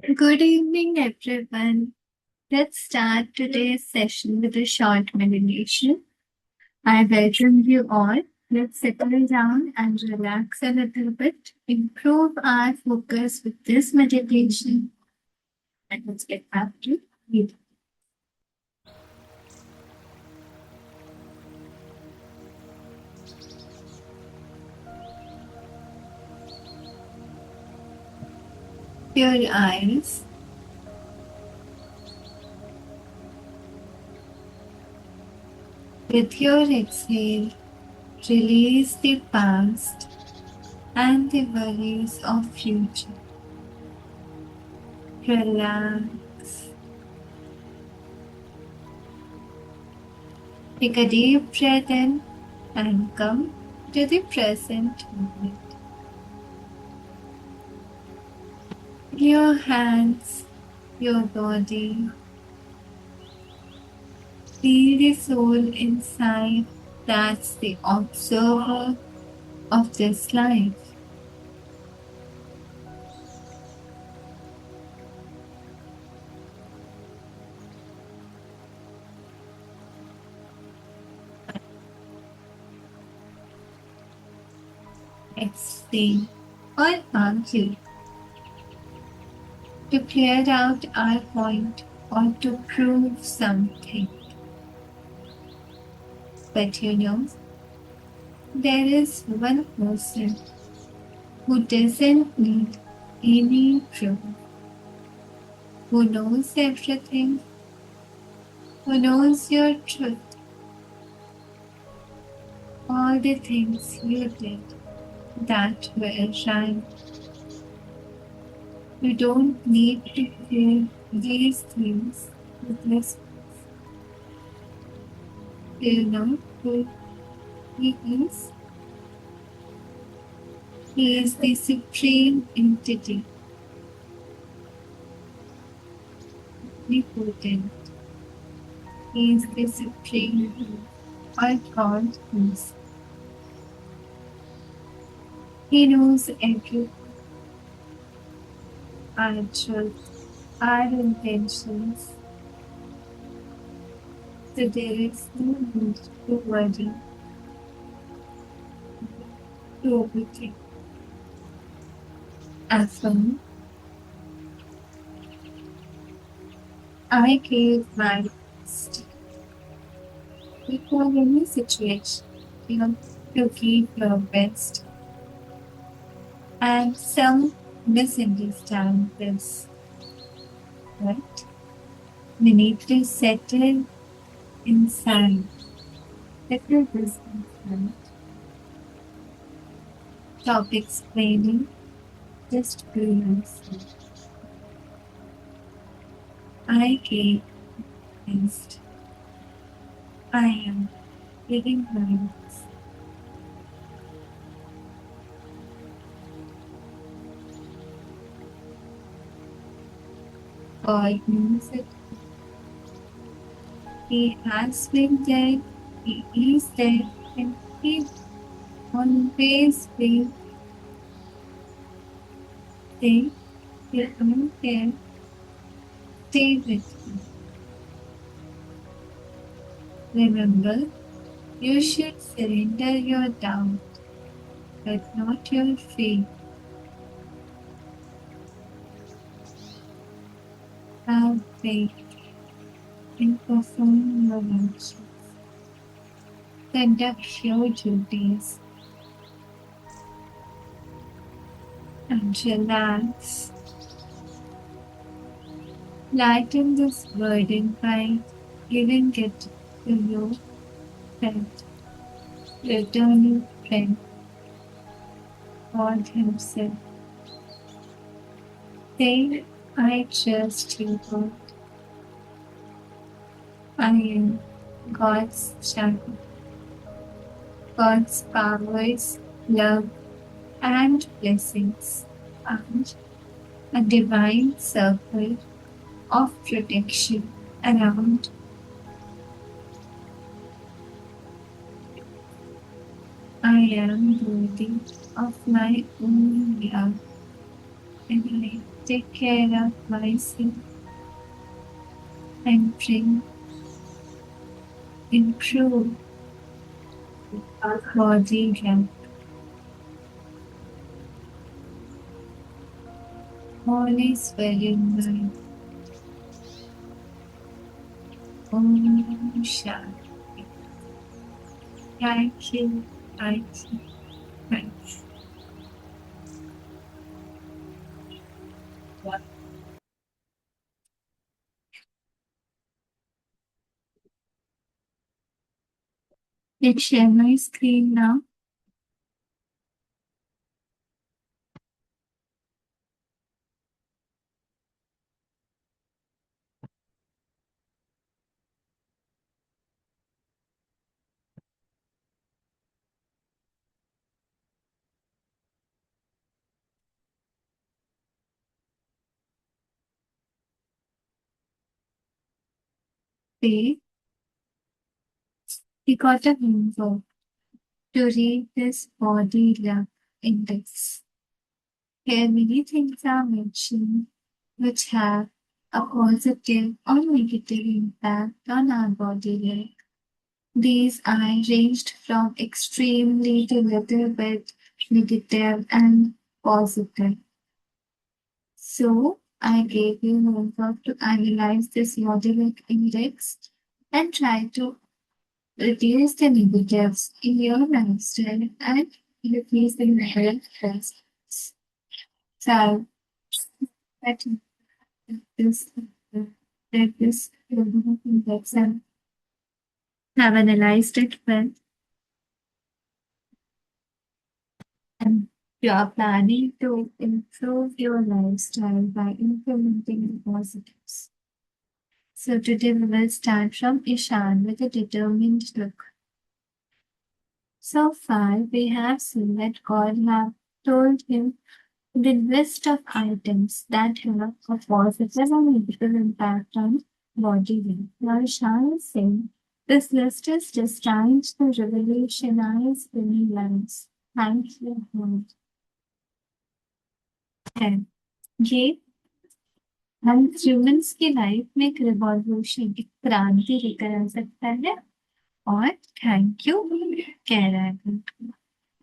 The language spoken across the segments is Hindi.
Good evening, everyone. Let's start today's session with a short meditation. I welcome you all. Let's settle down and relax a little bit. Improve our focus with this meditation. And let's get back to it. Your eyes. With your exhale, release the past and the worries of future. Relax. Take a deep breath in and come to the present moment. Your hands, your body, feel the soul inside. That's the observer of this life. Explain or argue to clear out our point or to prove something. But there is one person who doesn't need any proof, who knows everything, who knows your truth, all the things you did that were right. You don't need to prove these things with this. Do you know who he is? He is the supreme entity, omnipotent. He is the supreme or God is. He knows everything, our truth, our intentions. So there is no need to worry, to overthink. Affirm, I gave my best. Before any situation, to give your best. And some misunderstand this, right? We need to settle inside. Settle this inside. Stop explaining, just be yourself. I gave best. I am giving my best. God knows it. He has been there, He is there, and He always will stay. He don't care. Stay with you. Remember, you should surrender your doubt, but not your faith. Have faith and perform your actions. Conduct your duties and relax. Lighten this burden by giving it to your friend, returning friend, God Himself. Say, I trust you, God. I am God's child. God's powers, love, and blessings, and a divine circle of protection around. I am worthy of my own love and light. take care of myself and improve body health. Always bear in mind. Om Shanti. Thank you. Thank you. Thank you. Let's share my screen now. Today, we got a homework to read this body love index. Here, many things are mentioned which have a positive or negative impact on our body love. These are ranged from extremely to little bit negative and positive. So, I gave you homework to analyze this modelic index and try to reduce the negatives in your lifestyle and increase the negatives. So, that this that this index and have analyzed it well, and you are planning to improve your lifestyle by implementing the positives. So today we will start from Ishan with a determined look. So far, we have seen that God have told him the list of items that have a positive and negative impact on body weight. Now, Ishan is saying this list is designed to revolutionize many lives. Thank you, God. है ये हम ह्यूमंस की लाइफ में एक रिवॉल्यूशन एक क्रांति लेकर आ सकता है और थैंक यू कह रहा है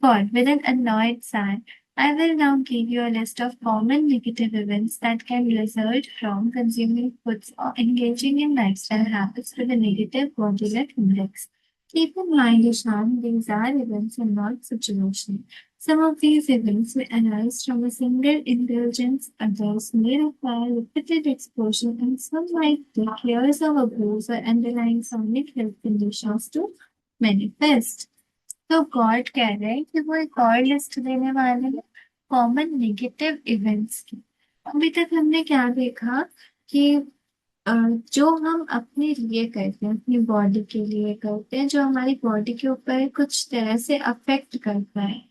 God, with an annoyed sigh, I will now give you a list of common negative events that can result from consuming foods or engaging in lifestyle habits with a negative body weight index. Keep in mind, Ishan, these are events and not situations. Some of these events may arise from a single indulgence, others may require repeated exposure, and some might take years of abuse or underlying chronic health conditions to manifest. तो गॉड कह रहे हैं कि वो एक और लिस्ट देने वाले हैं कॉमन नेगेटिव इवेंट्स की। अभी तक हमने क्या देखा कि जो हम अपने लिए करते हैं अपनी बॉडी के लिए करते हैं जो हमारी बॉडी के ऊपर कुछ तरह से अफेक्ट करता है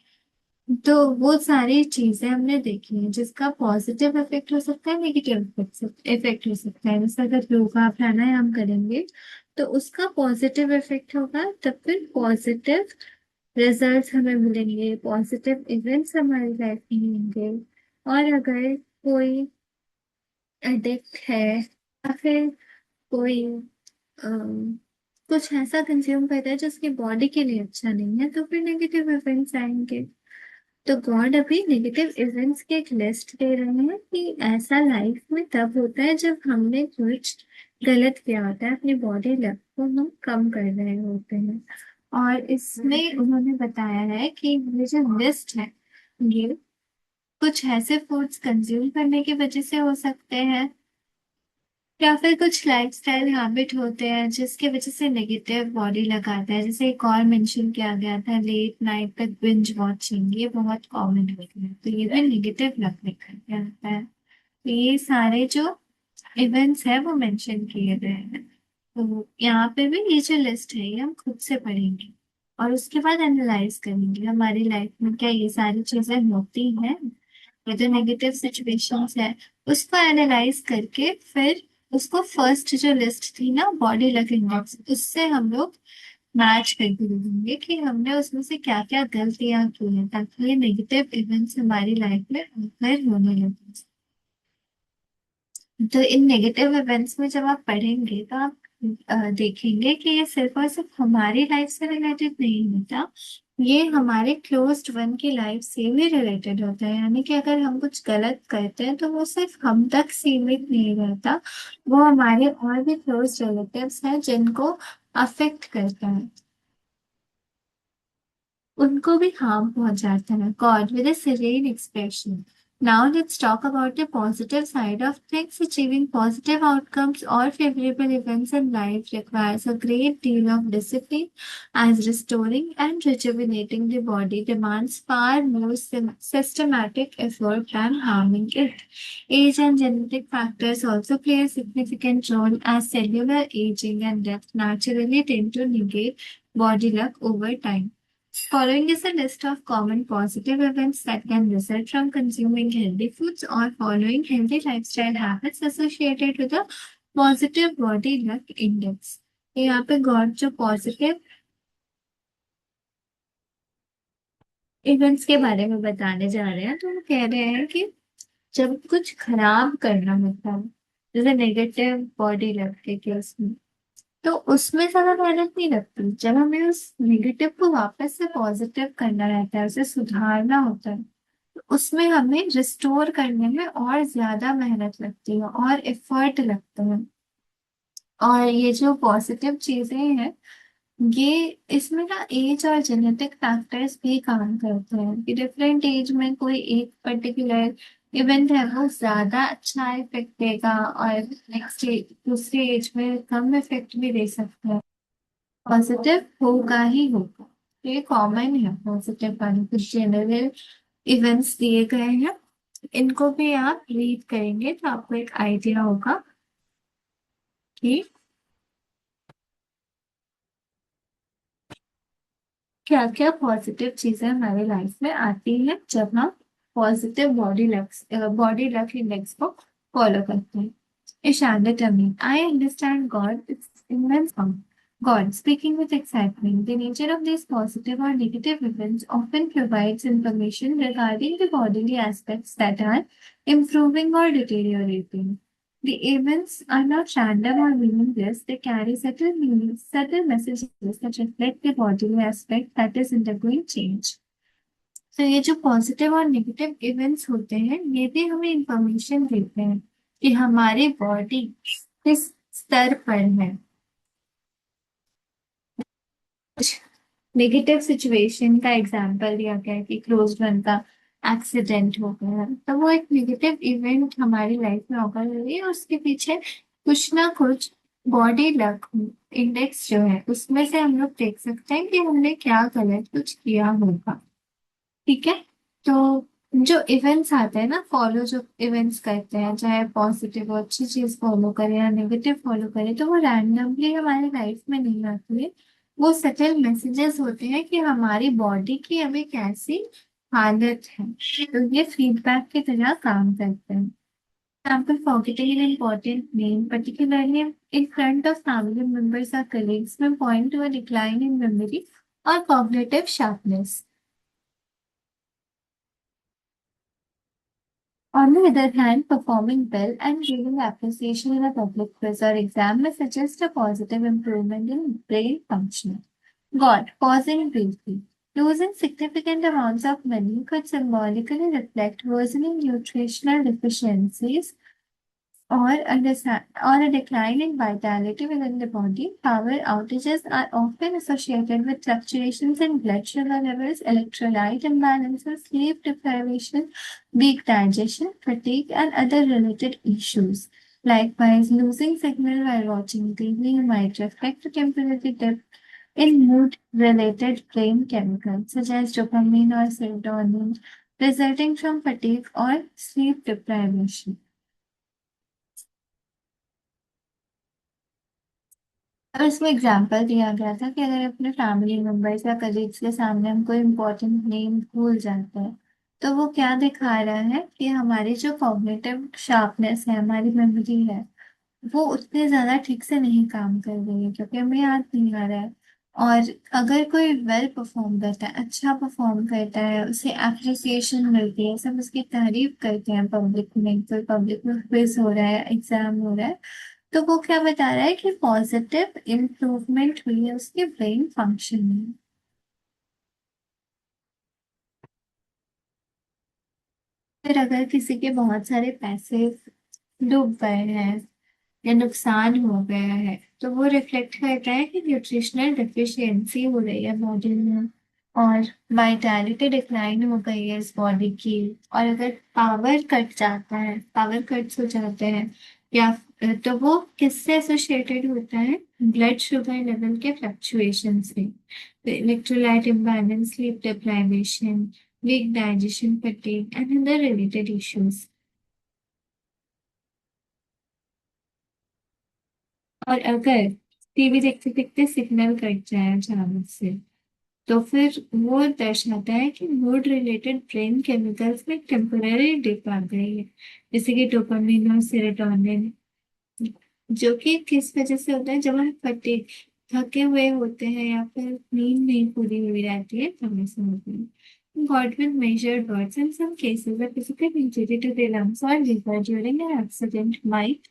तो वो सारी चीजें हमने देखी हैं जिसका पॉजिटिव इफेक्ट हो सकता है नेगेटिव इफेक्ट हो सकता है जैसे अगर योगा प्राणायाम करेंगे तो उसका पॉजिटिव इफेक्ट होगा तब फिर पॉजिटिव रिजल्ट्स हमें मिलेंगे पॉजिटिव इवेंट्स हमारी लाइफ में होंगे और अगर कोई एडिक्ट है या फिर कोई कुछ ऐसा कंज्यूम करता है जो उसकी बॉडी के लिए अच्छा नहीं है तो फिर नेगेटिव इवेंट्स आएंगे तो गॉड अभी नेगेटिव इवेंट्स की एक लिस्ट दे रहे हैं कि ऐसा लाइफ में तब होता है जब हमने कुछ गलत किया होता है अपनी बॉडी लेवल को हम कम कर रहे होते हैं और इसमें उन्होंने बताया है कि ये जो लिस्ट है ये कुछ ऐसे फूड्स कंज्यूम करने की वजह से हो सकते हैं या फिर कुछ लाइफस्टाइल हैबिट होते हैं जिसकी वजह से नेगेटिव बॉडी लगाता है जैसे एक और मेंशन किया गया था लेट नाइट तक बिंज वॉचिंग ये बहुत कॉमन हो गया है तो ये भी नेगेटिव लगने का जाता है तो ये सारे जो इवेंट्स है वो मेंशन किए गए हैं तो यहाँ पे भी ये जो लिस्ट है ये हम खुद से पढ़ेंगे और उसके बाद एनालाइज करेंगे हमारी लाइफ में क्या ये सारी चीजें होती हैं ये जो नेगेटिव सिचुएशंस है उसको एनालाइज करके फिर उसको फर्स्ट जो लिस्ट थी ना बॉडी लव इंडेक्स उससे हम लोग मैच करके देखेंगे कि हमने उसमें से क्या क्या गलतियां की हैं ताकि ये नेगेटिव इवेंट्स हमारी लाइफ में अगर होने लगे तो इन नेगेटिव इवेंट्स में जब आप पढ़ेंगे तो आप देखेंगे कि ये सिर्फ और सिर्फ हमारी लाइफ से रिलेटेड नहीं होता, ये हमारे क्लोज्ड वन की लाइफ से भी रिलेटेड होता है। यानी कि अगर हम कुछ गलत करते हैं तो वो सिर्फ हम तक सीमित नहीं रहता, वो हमारे और भी क्लोज रिलेटिव्स हैं जिनको अफेक्ट करता है, उनको भी हार्म पहुंचाता है। God with a serene expression. Now let's talk about the positive side of things. Achieving positive outcomes or favorable events in life requires a great deal of discipline, as restoring and rejuvenating the body demands far more systematic effort than harming it. Age and genetic factors also play a significant role, as cellular aging and death naturally tend to negate body luck over time. Following is a list of common positive events that can result from consuming healthy foods or following healthy lifestyle habits associated with a positive body luck index. यहाँ पे गॉड जो पॉजिटिव इवेंट्स के बारे में बताने जा रहे हैं, तो वो कह रहे हैं कि जब कुछ खराब करना मतलब जैसे नेगेटिव बॉडी लक के केस में, तो उसमें ज्यादा मेहनत नहीं लगती। जब हमें उस नेगेटिव को वापस से पॉजिटिव करना रहता है, उसे सुधारना होता है, तो उसमें हमें रिस्टोर करने में और ज्यादा मेहनत लगती है और एफर्ट लगता है। और ये जो पॉजिटिव चीजें हैं, ये इसमें ना एज और जेनेटिक फैक्टर्स भी काम करते हैं कि डिफरेंट एज में कोई एक पर्टिकुलर इवेंट है वो ज्यादा अच्छा इफेक्ट देगा और नेक्स्ट दूसरे एज में कम इफेक्ट भी दे सकता है। पॉजिटिव होगा ही होगा, तो ये कॉमन है। पॉजिटिव वाले कुछ जनरल इवेंट्स दिए गए हैं, इनको भी आप रीड करेंगे तो आपको एक आइडिया होगा कि क्या क्या पॉजिटिव चीजें हमारी लाइफ में आती हैं जब हम पॉजिटिव बॉडी लक इंडेक्स को फॉलो करते हैं। Ishanda Tamim, I understand God. It's immense fun. God, speaking with excitement, the nature of these positive or negative events often provides information regarding the bodily aspects that are improving or deteriorating. The events are not random or meaningless, they carry subtle meanings, subtle messages that reflect the bodily aspect that is undergoing change. तो ये जो पॉजिटिव और नेगेटिव इवेंट्स होते हैं, ये भी हमें इंफॉर्मेशन देते हैं कि हमारी बॉडी किस स्तर पर है। नेगेटिव सिचुएशन का एग्जांपल दिया गया है कि क्लोज वन का एक्सीडेंट हो गया है, तो वो एक नेगेटिव इवेंट हमारी लाइफ में ओकर हुई है, उसके पीछे कुछ ना कुछ बॉडी लक इंडेक्स जो है उसमें से हम लोग देख सकते हैं कि हमने क्या गलत कुछ किया होगा। ठीक है, तो जो इवेंट्स आते हैं ना, फॉलो जो इवेंट्स करते हैं, चाहे पॉजिटिव अच्छी चीज फॉलो करें या नेगेटिव फॉलो करें, तो वो रैंडमली हमारी लाइफ में नहीं आती है। वो सटल मैसेजेस होते हैं कि हमारी बॉडी की अभी कैसी हालत है, तो ये फीडबैक की तरह काम करते हैं। Example, forgetting an important name, particularly in front of family members or colleagues, may point to a decline in memory or cognitive sharpness. On the other hand, performing well and giving appreciation in a public quiz or exam may suggest a positive improvement in brain function. God, pausing briefly. Losing significant amounts of money could symbolically reflect worsening nutritional deficiencies or a decline in vitality within the body. Power outages are often associated with fluctuations in blood sugar levels, electrolyte imbalances, sleep deprivation, weak digestion, fatigue, and other related issues. Likewise, losing signal while watching TV might reflect a temporary dip in mood-related brain chemicals such as dopamine or serotonin, resulting from fatigue or sleep deprivation. और इसमें एग्जाम्पल दिया गया था कि अगर अपने फैमिली मेंबर्स या कलीग्स के सामने हम कोई इम्पोर्टेंट नेम भूल जाते हैं, तो वो क्या दिखा रहा है कि हमारी जो कॉग्निटिव शार्पनेस है, हमारी मेमोरी है, वो उतनी ज्यादा ठीक से नहीं काम कर रही है क्योंकि हमें याद नहीं आ रहा है। और अगर कोई वेल परफॉर्म करता है, अच्छा परफॉर्म करता है, उसे एप्रिसिएशन मिलती है, सब उसकी तारीफ करते हैं पब्लिक में, तो पब्लिक में क्विज हो रहा है, एग्जाम हो रहा है, तो वो क्या बता रहा है कि पॉजिटिव इम्प्रूवमेंट हुई है उसके ब्रेन फंक्शन में। फिर अगर किसी के बहुत सारे पैसे डूब गए हैं या नुकसान हो गया है, तो वो रिफ्लेक्ट करता है कि न्यूट्रिशनल डिफिशियंसी हो रही है बॉडी में, और वाइटैलिटी डिक्लाइन हो गई है इस बॉडी की। और अगर पावर कट जाता है, पावर कट्स हो जाते हैं, या तो वो किससे एसोसिएटेड होता है? ब्लड शुगर लेवल के फ्लक्चुएशन से, electrolyte imbalance, sleep deprivation, weak digestion, fatigue and other related issues. और अगर टीवी देखते देखते सिग्नल कट जाए अचानक से, तो फिर वो दर्शाता है कि मूड रिलेटेड ब्रेन केमिकल्स में टेम्पररी डिप आ गई है, जैसे कि डोपामिन और सेरोटोनिन, जो कि किस वजह से होता है? जब हम फटे थके हुए होते हैं या फिर नींद नहीं पूरी हुई रहती है, तब ऐसा होता है। Godwin measured words in some cases a physical injury to the lungs or liver during an accident might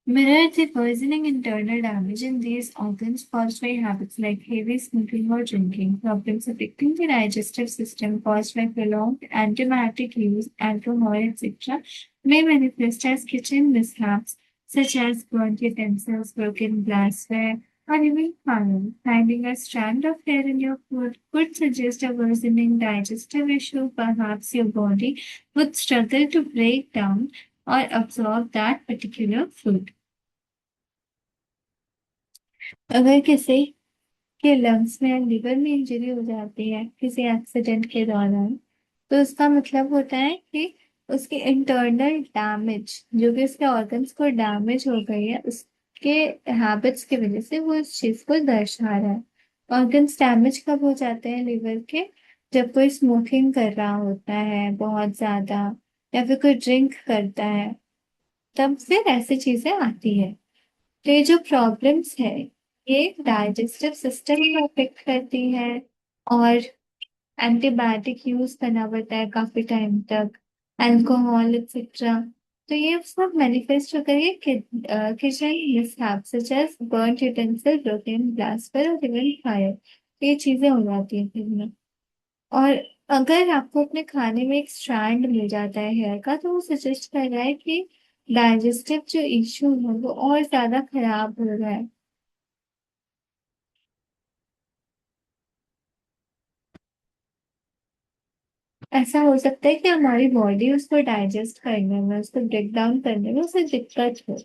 mirror the worsening internal damage in these organs caused by habits like heavy smoking or drinking. Problems affecting the digestive system caused by prolonged antibiotic use, alcohol, etc., may manifest as kitchen mishaps such as burnt utensils, broken glassware, or even fire. Finding a strand of hair in your food could suggest a worsening digestive issue. Perhaps your body would struggle to break down or absorb that particular food. अगर किसी के लंग्स में या लिवर में इंजरी हो जाती है किसी एक्सीडेंट के दौरान, तो उसका मतलब होता है कि उसके इंटरनल डैमेज, जो भी उसके ऑर्गन्स को डैमेज हो गई है, उसके हैबिट्स की वजह से वो इस चीज को दर्शा रहा है। ऑर्गन्स डैमेज कब हो जाते हैं लिवर के? जब कोई स्मोकिंग कर रहा होता है बहुत ज्यादा, या फिर कोई ड्रिंक करता है, तब फिर ऐसी चीजें आती है। तो ये जो प्रॉब्लम्स है, ये डाइजेस्टिव सिस्टम को अफेक्ट करती है, और एंटीबायोटिक यूज करना पड़ता है काफी टाइम तक, अल्कोहल एक्सेट्रा। तो ये सब मैनिफेस्ट होकर ये kitchen mishap such as burned utensil, broken glassware और इवन फायर, ये चीजें हो जाती है फिर में। और अगर आपको अपने खाने में एक स्ट्रैंड मिल जाता है हेयर का, तो वो सजेस्ट कर रहा है कि डाइजेस्टिव जो इश्यू है वो और ज्यादा खराब हो रहा है। ऐसा हो सकता है कि हमारी बॉडी उसको डाइजेस्ट करने में, उसको ब्रेक डाउन करने में उसे दिक्कत हो।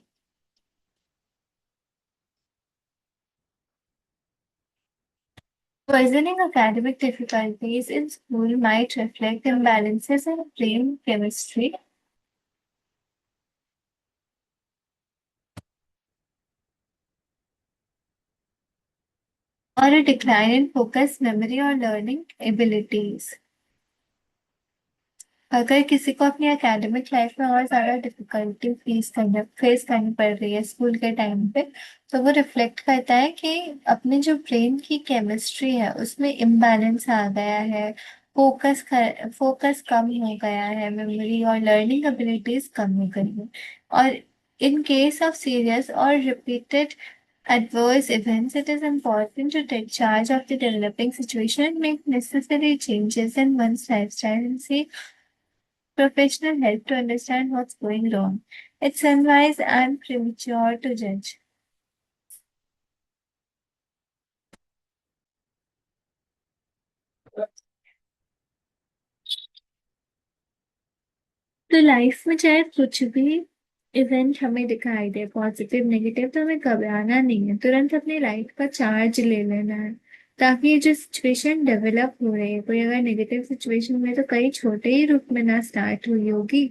Worsening academic difficulties in school might reflect imbalances in brain chemistry or a decline in focus, memory, or learning abilities. अगर किसी को अपनी एकेडमिक लाइफ में और ज्यादा डिफिकल्टी फेस करनी पड़ रही है स्कूल के टाइम पे, तो वो रिफ्लेक्ट करता है कि अपने जो ब्रेन की केमिस्ट्री है उसमें इम्बैलेंस आ गया है, फोकस कम हो गया है, मेमोरी और लर्निंग एबिलिटीज कम हो गई है। और इन केस ऑफ सीरियस और repeated adverse events, it is important to take charge of the developing situation and make necessary changes in one's lifestyle and see professional help to understand what's going wrong. It's unwise and premature to judge. तो लाइफ में चाहे कुछ भी इवेंट हमें दिखाई दे, पॉजिटिव नेगेटिव, तो हमें घबराना नहीं है, तुरंत अपनी लाइफ का चार्ज ले लेना है, ताकि ये जो सिचुएशन डेवलप हो रही है, कोई अगर नेगेटिव सिचुएशन में तो कई छोटे ही रूप में ना स्टार्ट हुई होगी,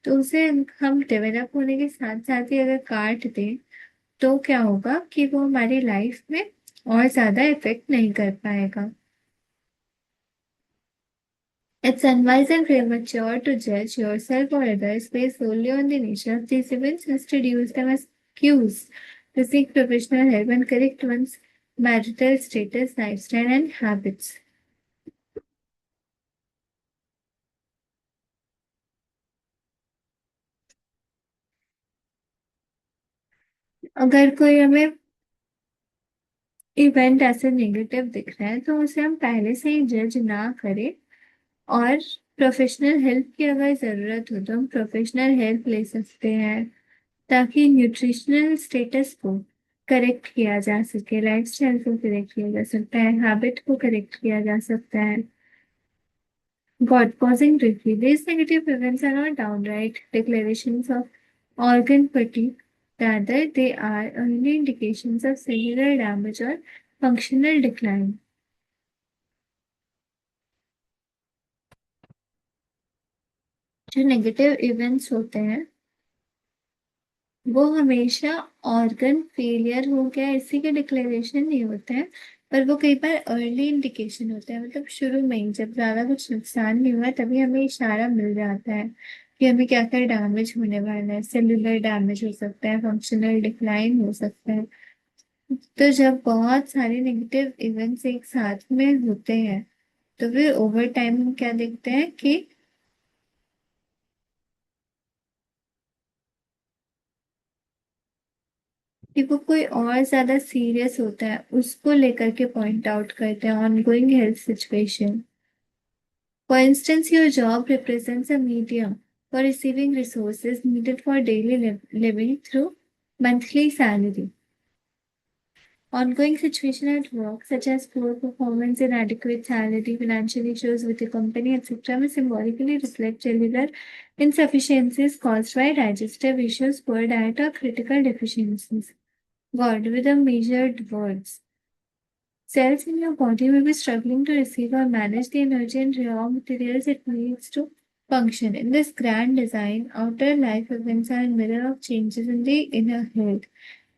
तो उसे हम डेवलप होने के साथ साथ ही अगर काट दें, तो क्या होगा कि वो हमारी लाइफ में और ज्यादा इफेक्ट नहीं कर पाएगा। It's unwise and premature to judge yourself or others based solely on the nature of these events. Instead, use them as cues to seek professional help and correct one's marital status, lifestyle and habits. अगर कोई हमें इवेंट ऐसे नेगेटिव दिख रहा है तो उसे हम पहले से ही जज ना करें, और प्रोफेशनल हेल्प की अगर ज़रूरत हो तो हम प्रोफेशनल हेल्प ले सकते हैं, ताकि न्यूट्रिशनल स्टेटस को करेक्ट किया जा सके, लाइफस्टाइल को करेक्ट किया जा सकता है, हैबिट को करेक्ट किया जा सकता है. God causing briefly, these negative events are not downright declarations of organ fatigue. Rather, they are early indications of cellular damage or functional decline. जो नेगेटिव इवेंट्स होते हैं वो हमेशा ऑर्गन फेलियर हो गया इसी के डिक्लेरेशन नहीं होते हैं, पर वो कई बार अर्ली इंडिकेशन होते हैं. मतलब शुरू में ही जब ज्यादा कुछ नुकसान नहीं हुआ तभी हमें इशारा मिल जाता है कि हमें क्या क्या डैमेज होने वाला है. सेलुलर डैमेज हो सकता है, फंक्शनल डिक्लाइन हो सकता है. तो जब बहुत सारे नेगेटिव इवेंट्स एक साथ में होते हैं तो फिर ओवर टाइम हम क्या देखते हैं कि वो कोई और ज्यादा सीरियस होता है उसको लेकर के पॉइंट आउट करते हैं, ongoing health situation. For instance your job represents a medium for receiving resources needed for daily living through monthly salary. Ongoing situation at work, such as poor performance, inadequate salary, financial issues with the company, etc., may symbolically reflect cellular insufficiencies caused by digestive issues, poor diet, or critical deficiencies. God, with a measured words. Cells in your body may be struggling to receive or manage the energy and raw materials it needs to function. In this grand design, outer life events are a mirror of changes in the inner health.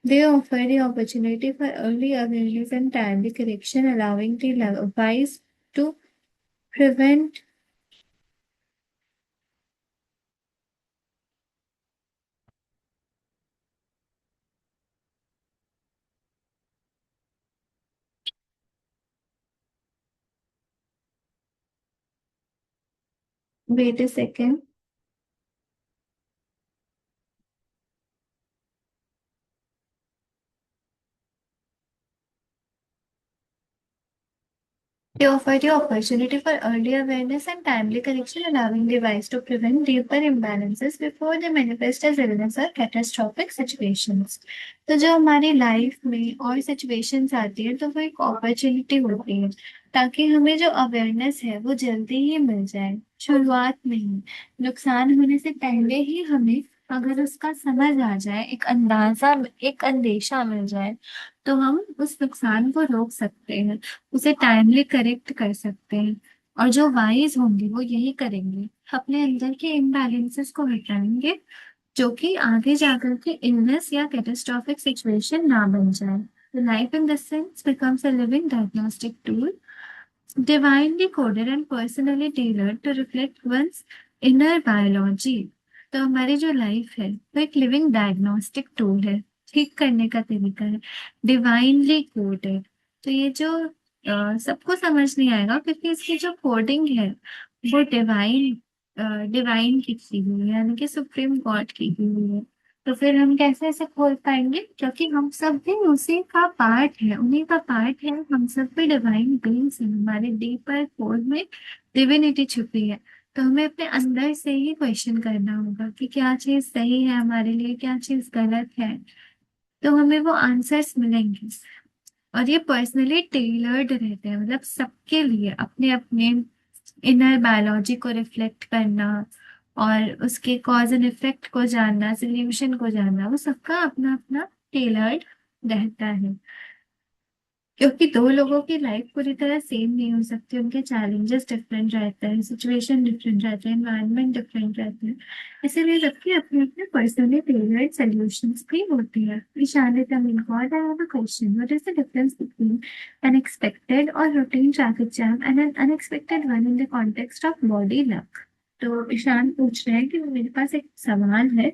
They offer the opportunity for early awareness and timely correction, allowing the wise to prevent. Wait a second. They offer the opportunity for early awareness and timely correction, allowing the wise to prevent deeper imbalances before they manifest as illness or catastrophic situations. तो जो हमारी लाइफ में और सिचुएशंस आती है तो वो एक अपॉर्चुनिटी होती है, ताकि हमें जो अवेयरनेस है वो जल्दी ही मिल जाए, शुरुआत में ही, नुकसान होने से पहले ही हमें अगर उसका समझ आ जाए, एक अंदाजा, एक अंदेशा मिल जाए, तो हम उस नुकसान को रोक सकते हैं, उसे टाइमली करेक्ट कर सकते हैं. और जो वाइज होंगे वो यही करेंगे, अपने अंदर के इम्बैलेंसेस को हटाएंगे, जो कि आगे जाकर के इलनेस या कैटास्ट्रॉफिक सिचुएशन ना बन जाए. The life in this sense becomes a living diagnostic tool, divinely coded and personally tailored to reflect one's inner biology. तो हमारी जो लाइफ है वो एक लिविंग डायग्नोस्टिक टूल है, ठीक करने का तरीका है, डिवाइनली कोडेड. तो ये जो सबको समझ नहीं आएगा क्योंकि इसकी जो कोडिंग है वो डिवाइन की हुई है, यानी कि सुप्रीम गॉड की हुई है. तो फिर हम कैसे ऐसे खोल पाएंगे, क्योंकि हम सब भी उसी का पार्ट है, उन्हीं का पार्ट है. हम सब भी डिवाइन बीइंग्स हैं, हमारे डीपर कोर में डिविनिटी छुपी है. तो हमें अपने अंदर से ही क्वेश्चन करना होगा कि क्या चीज सही है हमारे लिए, क्या चीज गलत है. तो हमें वो आंसर्स मिलेंगे. और ये पर्सनली टेलर्ड रहते हैं, मतलब सबके लिए अपने अपने इनर बायोलॉजी को रिफ्लेक्ट करना और उसके कॉज एंड इफेक्ट को जानना, सोल्यूशन को जानना, वो सबका अपना अपना टेलर्ड रहता है. क्योंकि दो लोगों की लाइफ पूरी तरह सेम नहीं हो सकती, उनके चैलेंजेस डिफरेंट रहते हैं, सिचुएशन डिफरेंट रहते हैं, एनवायरनमेंट डिफरेंट रहते हैं. इसीलिए सबके अपने अपने पर्सनली टेलर्ड सॉल्यूशंस भी होती है. ईशान, तमीन god, I have a question. What is the difference between unexpected और routine traffic jam and an unexpected one in the context of body luck? तो ईशान पूछ रहे हैं कि मेरे पास एक सवाल है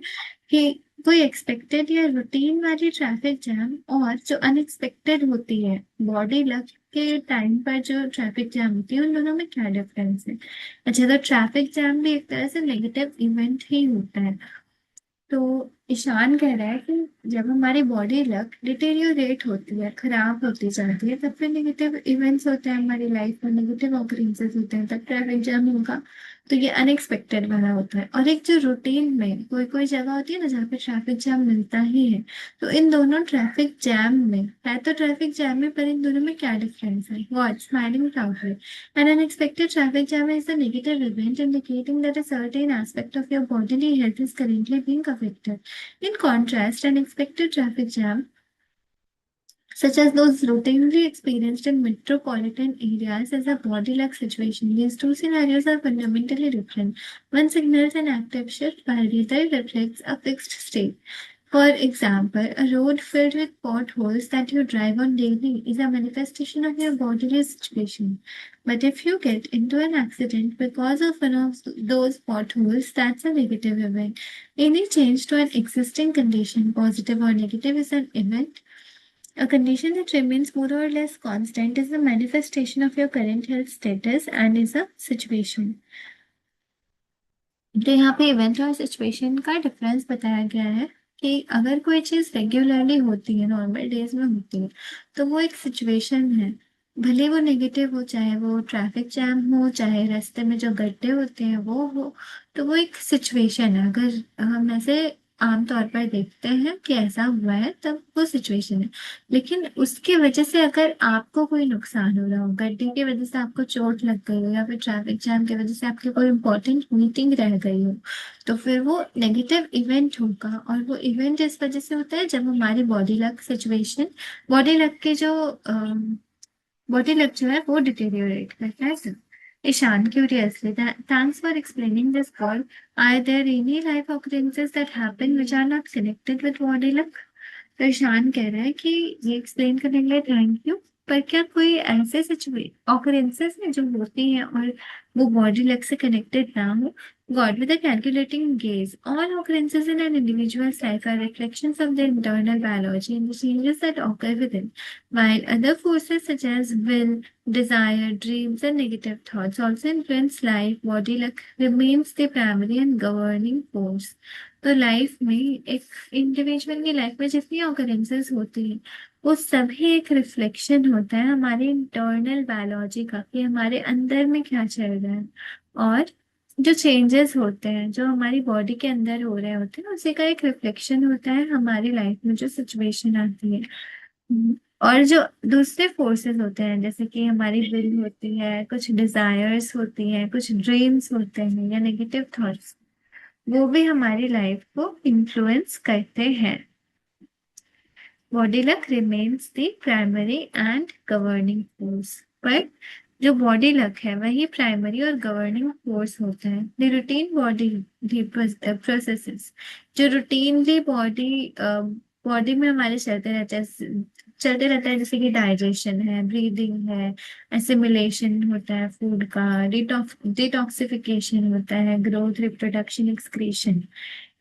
कि कोई एक्सपेक्टेड या रूटीन वाली ट्रैफिक जैम और जो अनएक्सपेक्टेड होती है बॉडी लक के टाइम पर जो ट्रैफिक जैम होती है, उन दोनों में क्या डिफरेंस है? अच्छा, तो ट्रैफिक जैम भी एक तरह से नेगेटिव इवेंट ही होता है। तो ईशान कह रहा है कि जब हमारी बॉडी लक डिटेरियोरेट होती है, खराब होती जाती है, तब फिर नेगेटिव इवेंट्स होते हैं हमारी लाइफ में, नेगेटिव ऑकरेंसेस होते हैं, तब ट्रैफिक जैम होगा। तो ये अनएक्सपेक्टेड वाला होता है। और एक जो रूटीन में कोई कोई जगह होती है ना जहाँ पे ट्रैफिक जैम मिलता ही है, तो इन दोनों ट्रैफिक जैम में है, तो ट्रैफिक जैम में, पर इन दोनों में क्या डिफरेंस है? What smiling cloud? An unexpected traffic jam is a negative event indicating that a certain aspect of your bodily health is currently being affected. In contrast, an expected traffic jam, such as those routinely experienced in metropolitan areas, is a body luck situation. These two scenarios are fundamentally different. One signals an active shift, while the other reflects a fixed state. For example, a road filled with potholes that you drive on daily is a manifestation of your bodily situation. But if you get into an accident because of one of those potholes, that's a negative event. Any change to an existing condition, positive or negative, is an event. A condition that remains more or less constant is the manifestation of your current health status and is a situation. तो यहाँ पे इवेंट और सिचुएशन का डिफरेंस बताया गया है कि अगर कोई चीज रेगुलरली होती है, नॉर्मल डेज में होती है, तो वो एक सिचुएशन है। भले वो नेगेटिव हो, चाहे वो ट्रैफिक जैम हो, चाहे रास्ते में जो गड्ढे होते हैं वो हो, तो वो एक सिचुएशन है। अगर हम ऐसे आमतौर पर देखते हैं कि ऐसा हुआ है, तब वो सिचुएशन है। लेकिन उसकी वजह से अगर आपको कोई नुकसान हो रहा हो, गड्ढे की वजह से आपको चोट लग गई हो, या फिर ट्रैफिक जैम की वजह से आपकी कोई इंपॉर्टेंट मीटिंग रह गई हो, तो फिर वो नेगेटिव इवेंट होगा। और वो इवेंट इस वजह से होता है जब हमारी body luck situation, body luck के जो बॉडी लक जो है वो डिटेरियोरेट करता है। Sir Ishan, curiously, thanks for explaining this, Paul. Are there any life occurrences that happen which are not connected with body luck? तो ईशान कह रहा है कि ये एक्सप्लेन करने के लिए थैंक यू, पर क्या कोई ऐसे सिचुएशन ऑकरेंसेस हैं जो होती हैं और वो बॉडी लक से कनेक्टेड ना हो? God, with a calculating gaze, all occurrences in an individual's life are reflections of their internal biology and the changes that occur within, while other forces such as will, desire, dreams, and negative thoughts also influence life. Body luck remains the primary and governing force. तो लाइफ में एक इंडिविजुअल की लाइफ में जितनी ऑकरेंसेस होती हैं, वो सभी एक रिफ्लेक्शन होता है हमारे इंटरनल बायोलॉजी का, कि हमारे अंदर में क्या चल रहा है। और जो चेंजेस होते हैं जो हमारी बॉडी के अंदर हो रहे होते हैं, उसी का एक रिफ्लेक्शन होता है हमारी लाइफ में जो सिचुएशन आती है। और जो दूसरे फोर्सेस होते हैं, जैसे कि हमारी विल होती है, कुछ डिजायर्स होती हैं, कुछ ड्रीम्स होते हैं, या नेगेटिव थॉट्स, वो भी हमारी लाइफ को इन्फ्लुएंस करते हैं। Body luck remains the primary and governing force. पर जो बॉडी लक है वही प्राइमरी और गवर्निंग फोर्स होता है। द रूटीन बॉडी प्रोसेसेस, जो रूटीनली बॉडी में हमारे चलते रहता है, जैसे कि डाइजेशन है, ब्रीदिंग है, एसिमिलेशन होता है फूड का, डिटॉक्सिफिकेशन होता है, ग्रोथ, रिप्रोडक्शन, एक्सक्रीशन,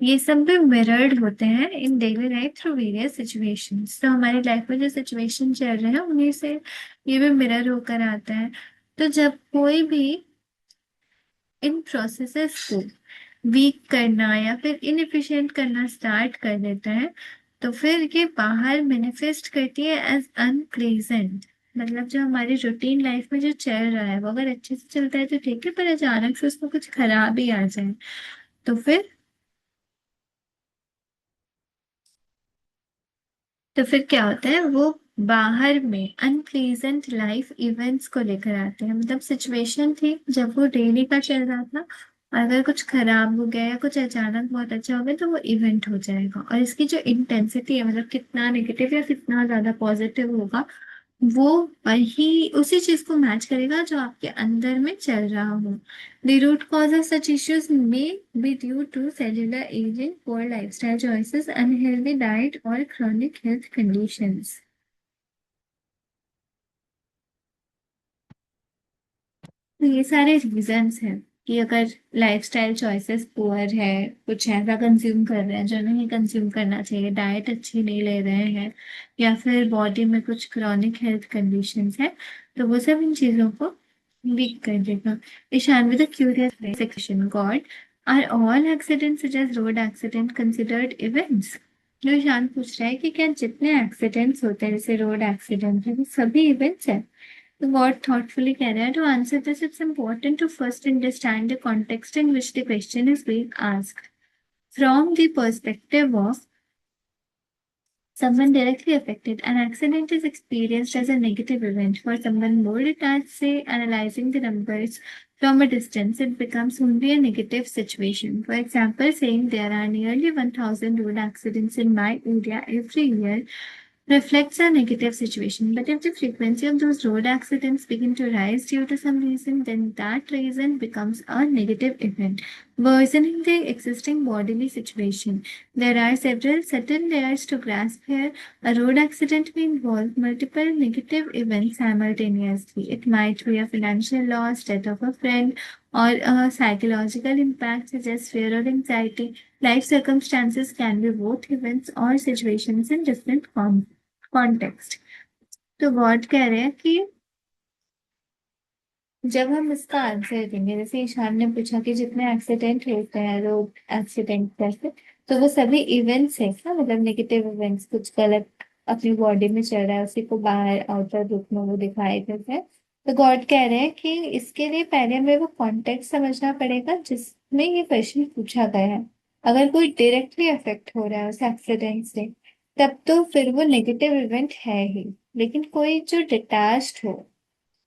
ये सब भी मिरर्ड होते हैं in daily life through various situations. तो हमारी लाइफ में जो सिचुएशन चल रहे हैं उन्हीं से ये भी मिरर होकर आता है। तो जब कोई भी इन प्रोसेसेस को वीक करना या फिर इनएफिशिएंट करना स्टार्ट कर देता है, तो फिर ये बाहर मैनिफेस्ट करती है एज अनप्लेजेंट। मतलब जो हमारी रूटीन लाइफ में जो चल रहा है वो अगर अच्छे से चलता है तो ठीक है, पर अचानक से उसमें कुछ खराब ही आ जाए, तो फिर क्या होता है, वो बाहर में अनप्लेजेंट लाइफ इवेंट्स को लेकर आते हैं। मतलब सिचुएशन थी जब वो डेली का चल रहा था, अगर कुछ खराब हो गया या कुछ अचानक बहुत अच्छा हो गया, तो वो इवेंट हो जाएगा। और इसकी जो इंटेंसिटी है, मतलब कितना नेगेटिव या कितना ज्यादा पॉजिटिव होगा, वो वही उसी चीज को मैच करेगा जो आपके अंदर में चल रहा हो। The root cause of such issues may be due to cellular ageing, poor lifestyle choices, unhealthy diet, और chronic health conditions। तो ये सारे रीजंस हैं। कि अगर लाइफस्टाइल चॉइसेस पुअर है, कुछ ऐसा कंज्यूम कर रहे हैं जो नहीं कंज्यूम करना चाहिए, डाइट अच्छी नहीं ले रहे हैं, या फिर बॉडी में कुछ क्रॉनिक हेल्थ कंडीशंस है, तो वो सब इन चीजों को वीक कर देगा। Ishan with curious section, God, are all accident such as road accident considered events? जो ईशान पूछ रहा है कि क्या जितने एक्सीडेंट्स होते हैं जैसे रोड एक्सीडेंट है वो सभी इवेंट्स है? तो God thoughtfully कह रहा है, to answer this, it's important to first understand the context in which the question is being asked. From the perspective of someone directly affected, an accident is experienced as a negative event. For someone more detached, say, analyzing the numbers from a distance, it becomes only a negative situation. For example, saying there are nearly 1,000 road accidents in my area every year reflects a negative situation. But if the frequency of those road accidents begin to rise due to some reason, then that reason becomes a negative event, worsening the existing bodily situation. There are several subtle layers to grasp here. A road accident may involve multiple negative events simultaneously. It might be a financial loss, death of a friend, or a psychological impact such as fear or anxiety. Life circumstances can be both events or situations in different context. तो गॉड कह रहे हैं कि जब हम इसका आंसर देंगे, जैसे ईशान ने पूछा कि जितने एक्सीडेंट होते हैं रोड एक्सीडेंट जैसे, तो वो सभी इवेंट्स है क्या, मतलब नेगेटिव इवेंट्स, कुछ गलत अपनी बॉडी में चल रहा है उसी को बाहर आउटर रूप में वो दिखाई देते हैं। तो गॉड कह रहे हैं कि इसके लिए पहले हमें वो कॉन्टेक्स्ट समझना पड़ेगा जिसमें ये क्वेश्चन पूछा गया है। अगर कोई डायरेक्टली अफेक्ट हो रहा है उस एक्सीडेंट से, तब तो फिर वो नेगेटिव इवेंट है ही। लेकिन कोई जो डिटैच्ड हो,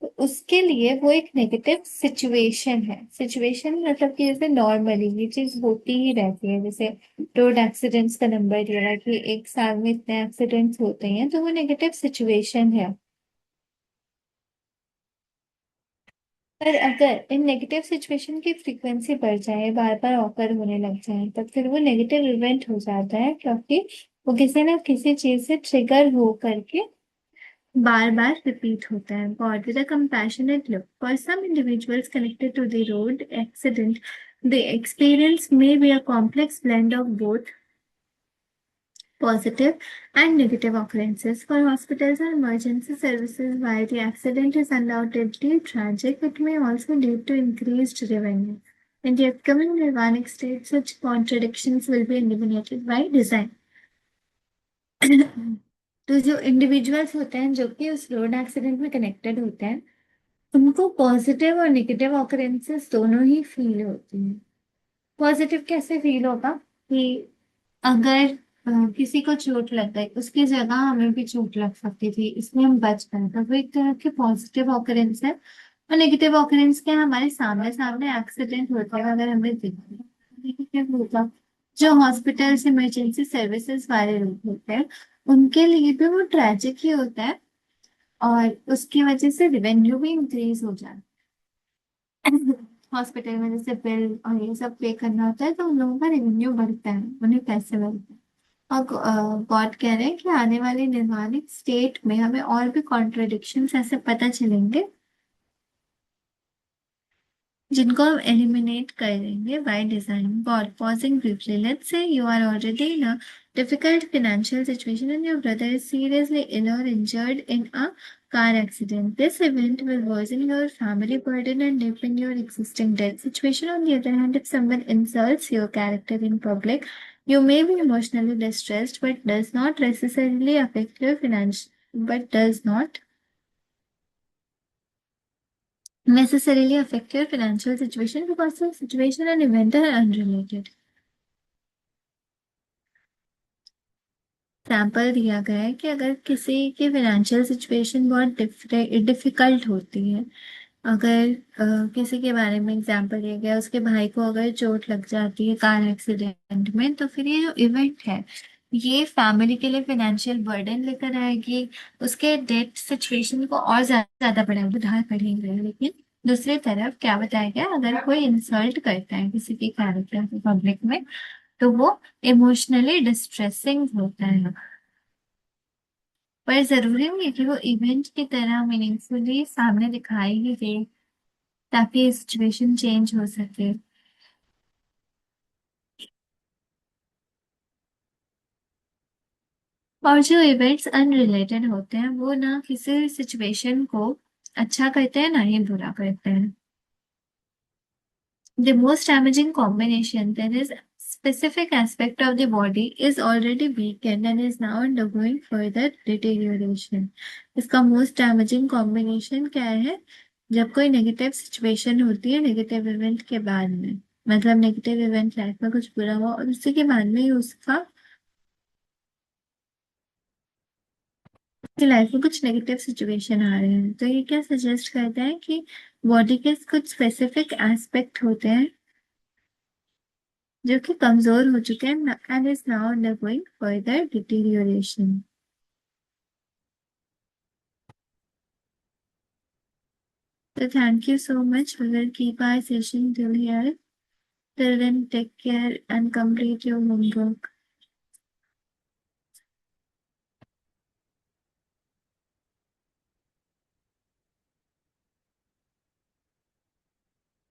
तो उसके लिए वो एक नेगेटिव सिचुएशन है। सिचुएशन मतलब कि जैसे नॉर्मली ये चीज होती ही रहती है, जैसे रोड एक्सीडेंट्स का नंबर दिया है कि एक साल में इतने एक्सीडेंट्स होते हैं, तो वो नेगेटिव सिचुएशन है। पर अगर इन नेगेटिव सिचुएशन की फ्रीक्वेंसी बढ़ जाए, बार बार ऑकर होने लग जाए, तब फिर वो नेगेटिव इवेंट हो जाता है, क्योंकि वो किसी ना किसी चीज से ट्रिगर हो करके बार बार रिपीट होता है। God, with a compassionate look, for some individuals connected to the road accident, the experience may be a complex blend of both positive and negative occurrences. For hospitals and emergency services, while the accident is undoubtedly tragic, it may also lead to increased revenue. In the upcoming Nirvanic state, such contradictions will be eliminated by design. तो जो इंडिविजुअल्स होते हैं जो कि उस रोड एक्सीडेंट में कनेक्टेड होते हैं, उनको पॉजिटिव और नेगेटिव ऑकरेंसेस दोनों ही फील होती हैं। पॉजिटिव कैसे फील होगा कि अगर किसी को चोट लग गई, उसकी जगह हमें भी चोट लग सकती थी, इसमें हम बच गए, तो वो एक तरह के पॉजिटिव ऑकरेंस है। और नेगेटिव ऑकरेंस क्या है, हमारे सामने सामने एक्सीडेंट होता है, अगर हमें दिखता है नेगेटिव होगा। जो हॉस्पिटल्स इमरजेंसी सर्विसेज वाले लोग होते हैं, उनके लिए भी वो ट्रेजिक ही होता है, और उसकी वजह से रेवेन्यू भी इंक्रीज हो जाता है। हॉस्पिटल में जैसे बिल और ये सब पे करना होता है, तो उन लोगों का रेवेन्यू बढ़ता है, उन्हें पैसे मिलते हैं। और गॉड कह रहे हैं कि आने वाले निर्माणिक स्टेट में हमें और भी कॉन्ट्रडिक्शंस ऐसे पता चलेंगे, जिनको हम एलिमिनेट कर देंगे by design. God, pausing briefly, let's say you are already in a difficult financial situation and your brother is seriously ill or injured in a car accident. This event will worsen your family burden and deepen your existing debt situation. On the other hand, if someone insults your character in public, you may be emotionally distressed, but does not necessarily affect your financial situation because the situation and event are unrelated. Example दिया गया है कि अगर किसी की फाइनेंशियल सिचुएशन बहुत डिफिकल्ट होती है, अगर किसी के बारे में एग्जाम्पल दिया गया, उसके भाई को अगर चोट लग जाती है कार एक्सीडेंट में, तो फिर ये जो इवेंट है ये फैमिली के लिए फाइनेंशियल बर्डन लेकर आएगी, उसके डेट सिचुएशन को और ज्यादा बढ़ा पड़ेंगे। लेकिन दूसरी तरफ क्या बताया गया, अगर कोई इंसल्ट करता है किसी के कैरेक्टर को पब्लिक में, तो वो इमोशनली डिस्ट्रेसिंग होता है। पर जरूरी नहीं है कि वो इवेंट की तरह मीनिंगफुली सामने दिखाई ही दे। ताकि ये सिचुएशन चेंज हो सके। और जो इवेंट्स अनरिलेटेड होते हैं वो ना किसी सिचुएशन को अच्छा करते हैं ना ही बुरा करते हैं। The most damaging combination then is specific aspect of the body is already weakened and is now undergoing further deterioration. इसका most damaging combination क्या है? जब कोई नेगेटिव सिचुएशन होती है नेगेटिव इवेंट के बाद में, मतलब नेगेटिव इवेंट लाइफ में कुछ बुरा हुआ और उसी के बाद में ही उसका लाइफ में कुछ नेगेटिव सिचुएशन आ रहे हैं, तो ये क्या सजेस्ट करता है कि बॉडी के कुछ स्पेसिफिक एस्पेक्ट होते हैं जो कि कमजोर हो चुके हैं and is now undergoing further deterioration. So thank you so much. We will keep our session till here. Till then, take care and complete your homework.